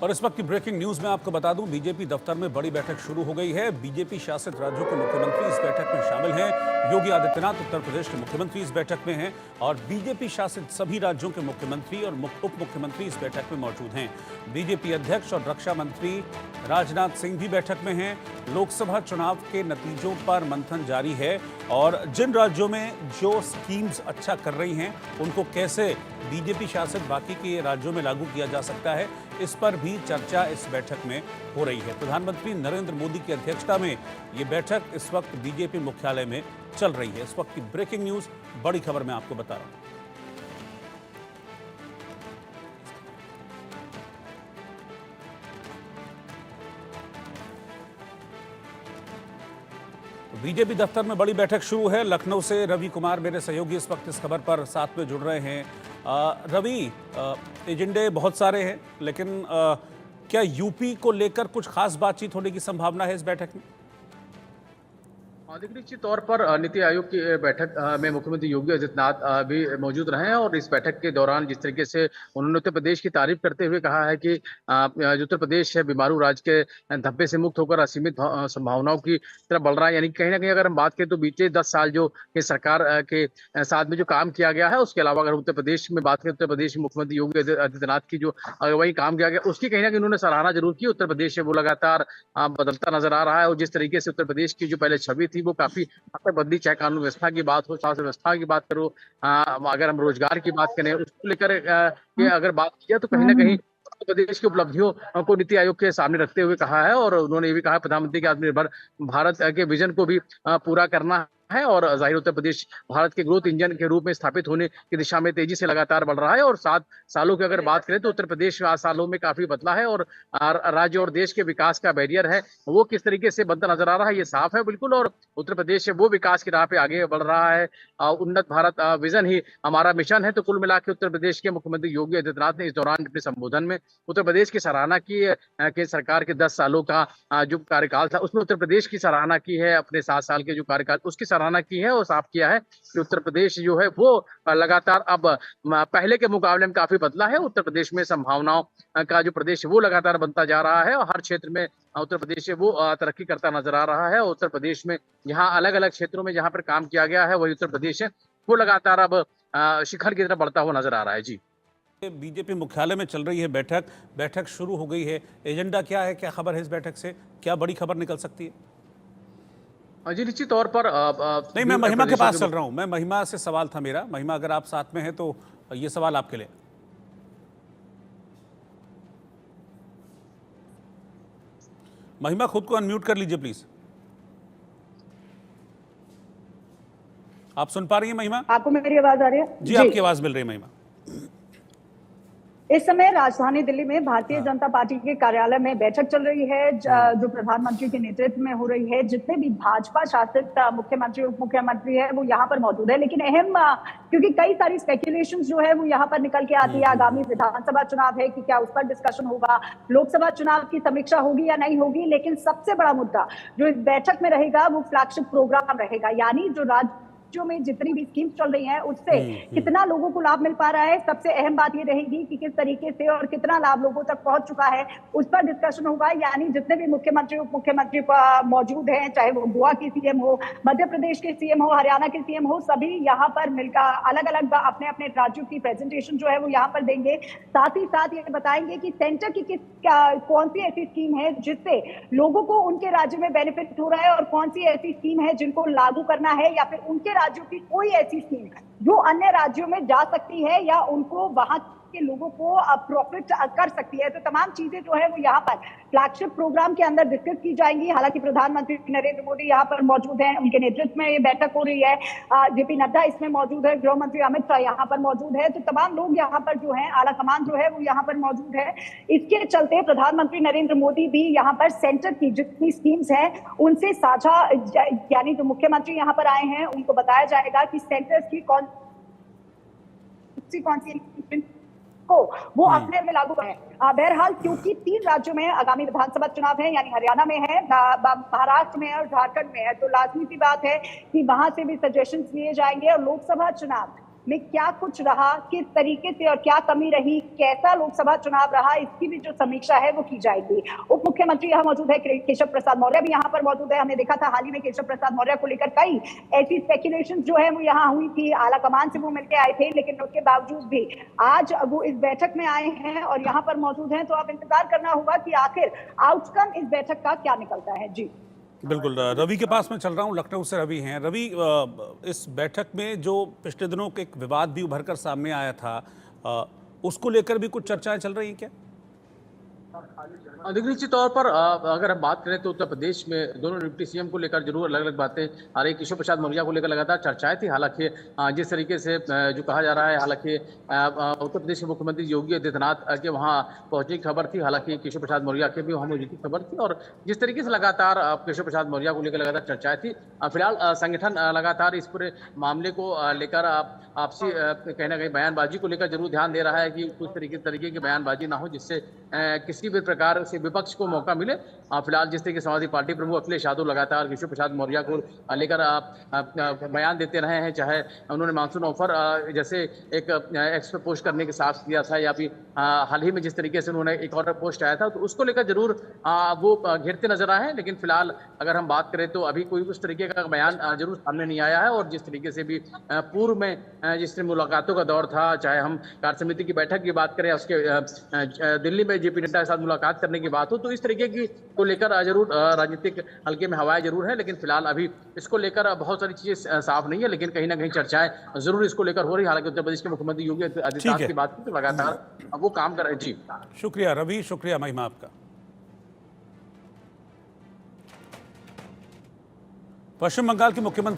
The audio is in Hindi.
और इस वक्त की ब्रेकिंग न्यूज में आपको बता दूं, बीजेपी दफ्तर में बड़ी बैठक शुरू हो गई है। बीजेपी शासित राज्यों के मुख्यमंत्री इस बैठक में शामिल हैं। योगी आदित्यनाथ उत्तर प्रदेश के मुख्यमंत्री इस बैठक में हैं और बीजेपी शासित सभी राज्यों के मुख्यमंत्री और उप मुख्यमंत्री इस बैठक में मौजूद हैं। बीजेपी अध्यक्ष और रक्षा मंत्री राजनाथ सिंह भी बैठक में हैं। लोकसभा चुनाव के नतीजों पर मंथन जारी है और जिन राज्यों में जो स्कीम्स अच्छा कर रही हैं उनको कैसे बीजेपी शासित बाकी के राज्यों में लागू किया जा सकता है, इस पर भी चर्चा इस बैठक में हो रही है। प्रधानमंत्री नरेंद्र मोदी की अध्यक्षता में ये बैठक इस वक्त बीजेपी मुख्यालय में चल रही है। इस वक्त की ब्रेकिंग न्यूज, बड़ी खबर मैं आपको बता रहा हूं। बीजेपी दफ्तर में बड़ी बैठक शुरू है। लखनऊ से रवि कुमार मेरे सहयोगी इस वक्त इस खबर पर साथ में जुड़ रहे हैं। रवि, एजेंडे बहुत सारे हैं, लेकिन क्या यूपी को लेकर कुछ खास बातचीत होने की संभावना है इस बैठक में? देखिए, निश्चित तौर पर नीति आयोग की बैठक में मुख्यमंत्री योगी आदित्यनाथ भी मौजूद रहे हैं और इस बैठक के दौरान जिस तरीके से उन्होंने उत्तर प्रदेश की तारीफ करते हुए कहा है कि जो उत्तर प्रदेश है बीमारू राज्य के धब्बे से मुक्त होकर असीमित संभावनाओं की तरफ बढ़ रहा है। यानी कहीं ना कहीं अगर हम बात करें तो बीते 10 साल जो कि सरकार के साथ में जो काम किया गया है, उसके अलावा अगर उत्तर प्रदेश में बात करें, उत्तर प्रदेश में मुख्यमंत्री योगी आदित्यनाथ की जो अगुवाई काम किया गया उसकी कहीं ना कहीं उन्होंने सराहना जरूर की। उत्तर प्रदेश है वो लगातार बदलता नजर आ रहा है और जिस तरीके से उत्तर प्रदेश की जो पहले छवि थी वो काफी हद तक बदली, चाहे कानून व्यवस्था की बात हो, शासन व्यवस्था की बात करो, अगर हम रोजगार की बात करें उसको लेकर के अगर बात की जाए तो कहीं ना कहीं उत्तर प्रदेश की उपलब्धियों को नीति आयोग के सामने रखते हुए कहा है और उन्होंने ये भी कहा प्रधानमंत्री के आत्मनिर्भर भारत के विजन को भी पूरा करना है और जाहिर उत्तर प्रदेश भारत के ग्रोथ इंजन के रूप में स्थापित होने की दिशा में तेजी से लगातार बढ़ रहा है। और 7 सालों की अगर बात करें तो उत्तर प्रदेश 7 सालों में काफी बदला है और राज्य और देश के विकास का बैरियर है वो किस तरीके से बनता नजर आ रहा है ये साफ है बिल्कुल। और उत्तर प्रदेश वो विकास की राह पे आगे बढ़ रहा है। उन्नत भारत विजन ही हमारा मिशन है। तो कुल मिला के उत्तर प्रदेश के मुख्यमंत्री योगी आदित्यनाथ ने इस दौरान अपने संबोधन में उत्तर प्रदेश की सराहना की कि सरकार के 10 सालों का जो कार्यकाल था उसमें उत्तर प्रदेश की सराहना की है, अपने 7 साल के जो कार्यकाल उसकी सराहना की है और साफ किया है कि उत्तर प्रदेश जो है वो लगातार अब पहले के मुकाबले में काफी बदला है। उत्तर प्रदेश में संभावनाओं का जो प्रदेश वो लगातार बनता जा रहा है और हर क्षेत्र में उत्तर प्रदेश वो तरक्की करता नजर आ रहा है। उत्तर प्रदेश में यहाँ अलग अलग क्षेत्रों में जहाँ पर काम किया गया है वही उत्तर प्रदेश है वो लगातार अब शिखर की तरफ बढ़ता हुआ नजर आ रहा है। जी, बीजेपी मुख्यालय में चल रही है बैठक शुरू हो गई है। एजेंडा क्या है, क्या खबर है इस बैठक से, क्या बड़ी खबर निकल सकती है? जी, निश्चित तौर पर नहीं, मैं महिमा के पास चल रहा हूं। मैं महिमा से सवाल था मेरा। महिमा, अगर आप साथ में हैं तो ये सवाल आपके लिए। महिमा, खुद को अनम्यूट कर लीजिए प्लीज। आप सुन पा रही हैं महिमा? आपको मेरी आवाज आ रही है? जी, आपकी आवाज मिल रही है महिमा। इस समय राजधानी दिल्ली में भारतीय जनता पार्टी के कार्यालय में बैठक चल रही है जो प्रधानमंत्री के नेतृत्व में हो रही है। जितने भी भाजपा शासित मुख्यमंत्री उप मुख्यमंत्री है वो यहाँ पर मौजूद है। लेकिन अहम क्योंकि कई सारी स्पेकुलेशंस जो है वो यहाँ पर निकल के आती है। आगामी विधानसभा चुनाव है कि क्या उस पर डिस्कशन होगा, लोकसभा चुनाव की समीक्षा होगी या नहीं होगी। लेकिन सबसे बड़ा मुद्दा जो इस बैठक में रहेगा वो फ्लैगशिप प्रोग्राम रहेगा, यानी जो राज्यों में जितनी भी स्कीम्स चल रही हैं उससे कितना लोगों को लाभ मिल पा रहा है। सबसे अहम बात ये रहेगी कि किस तरीके से और कितना लाभ लोगों तक पहुंच चुका है उस पर डिस्कशन होगा। यानी जितने भी मुख्यमंत्री उप मुख्यमंत्री मौजूद हैं, चाहे वो गोवा के सीएम हो, मध्य प्रदेश के सीएम हो, हरियाणा के सीएम हो, सभी यहाँ पर मिलकर अलग अलग अपने अपने राज्यों की प्रेजेंटेशन जो है वो यहाँ पर देंगे। साथ ही साथ ये बताएंगे कि सेंटर की कौन सी ऐसी स्कीम है जिससे लोगों को उनके राज्य में बेनिफिट हो रहा है और कौन सी ऐसी स्कीम है जिनको लागू करना है, या फिर उनके राज्यों की कोई ऐसी स्कीम जो अन्य राज्यों में जा सकती है या उनको वहां के लोगों को प्रॉफिट कर सकती है। तो तमाम चीजें जो है वो यहाँ पर फ्लैगशिप प्रोग्राम के अंदर डिस्कस की जाएंगी। हालांकि प्रधानमंत्री नरेंद्र मोदी यहाँ पर मौजूद हैं, उनके नेतृत्व में ये बैठक हो रही है। जेपी नड्डा इसमें मौजूद है, गृह मंत्री अमित शाह यहाँ पर मौजूद है। तो तमाम लोग यहाँ पर जो है, आला कमान जो है वो यहाँ पर मौजूद है। इसके चलते प्रधानमंत्री नरेंद्र मोदी भी यहाँ पर सेंटर की जितनी स्कीम्स हैं उनसे साझा, यानी जो मुख्यमंत्री यहाँ पर आए हैं उनको बताया जाएगा कि सेंटर की कौन सी को वो अपने में लागू करें। बहरहाल क्योंकि 3 राज्यों में आगामी विधानसभा चुनाव है, यानी हरियाणा में है, महाराष्ट्र में है और झारखंड में है, तो लाजमी सी बात है कि वहां से भी सजेशंस लिए जाएंगे। और लोकसभा चुनाव में क्या कुछ रहा, किस तरीके से और क्या कमी रही, कैसा लोकसभा चुनाव रहा, इसकी भी जो समीक्षा है वो की जाएगी। उप मुख्यमंत्री यहाँ मौजूद है, केशव प्रसाद मौर्य भी यहाँ पर मौजूद है। हमने देखा था हाल ही में केशव प्रसाद मौर्य को लेकर कई ऐसी स्पेकुलेशन जो है वो यहाँ हुई थी, आला कमान से वो मिलकर आए थे, लेकिन उसके बावजूद भी आज वो इस बैठक में आए हैं और यहाँ पर मौजूद हैं। तो अब इंतजार करना होगा कि आखिर आउटकम इस बैठक का क्या निकलता है। जी बिल्कुल, रवि के पास मैं चल रहा हूं, लखनऊ से रवि हैं। रवि, इस बैठक में जो पिछले दिनों एक विवाद भी उभर कर सामने आया था, उसको लेकर भी कुछ चर्चाएं चल रही हैं क्या? निश्चित तौर पर अगर हम बात करें तो उत्तर प्रदेश में दोनों डिप्टी सीएम को लेकर जरूर अलग अलग बातें आ रही। केशव प्रसाद मौर्य को लेकर लगातार चर्चाएं थी। हालांकि जिस तरीके से जो कहा जा रहा है, हालांकि उत्तर प्रदेश के मुख्यमंत्री योगी आदित्यनाथ के वहां पहुंचने की खबर थी। हालांकि केशव प्रसाद मौर्य के भी वहां मौजूद की खबर थी और जिस तरीके से लगातार केशव प्रसाद मौर्य को लेकर लगातार चर्चाएं थी। फिलहाल संगठन लगातार इस पूरे मामले को लेकर आपसी कहीं ना कहीं बयानबाजी को लेकर जरूर ध्यान दे रहा है कि कुछ तरीके की बयानबाजी ना हो जिससे किसी भी प्रकार से विपक्ष को मौका मिले। फिलहाल जिस तरीके समाजवादी पार्टी प्रमुख अखिलेश यादव लगातार केशव प्रसाद मौर्य को लेकर बयान देते रहे हैं, चाहे उन्होंने मानसून ऑफर जैसे एक एक्स पे पोस्ट करने के साथ किया था, या फिर हाल ही में जिस तरीके से उन्होंने एक और पोस्ट आया था, तो उसको लेकर जरूर वो घेरते नजर आए हैं। लेकिन फिलहाल अगर हम बात करें तो अभी कोई उस तरीके का बयान जरूर सामने नहीं आया है। और जिस तरीके से भी पूर्व में जिस मुलाकातों का दौर था, चाहे हम कार्य समिति की बैठक की बात करें, उसके दिल्ली में जेपी नड्डा के साथ मुलाकात करने की बात हो, तो इस तरीके की को लेकर जरूर राजनीतिक हल्के में हवाएं जरूर है। लेकिन फिलहाल अभी इसको लेकर बहुत सारी चीजें साफ नहीं है, लेकिन कहीं ना कहीं चर्चाएं जरूर इसको लेकर हो रही है। हालांकि उत्तर प्रदेश के मुख्यमंत्री योगी आदित्यनाथ की बात की तो लगातार वो काम कर रहे हैं। जी शुक्रिया रवि, शुक्रिया महिमा आपका। पश्चिम बंगाल के मुख्यमंत्री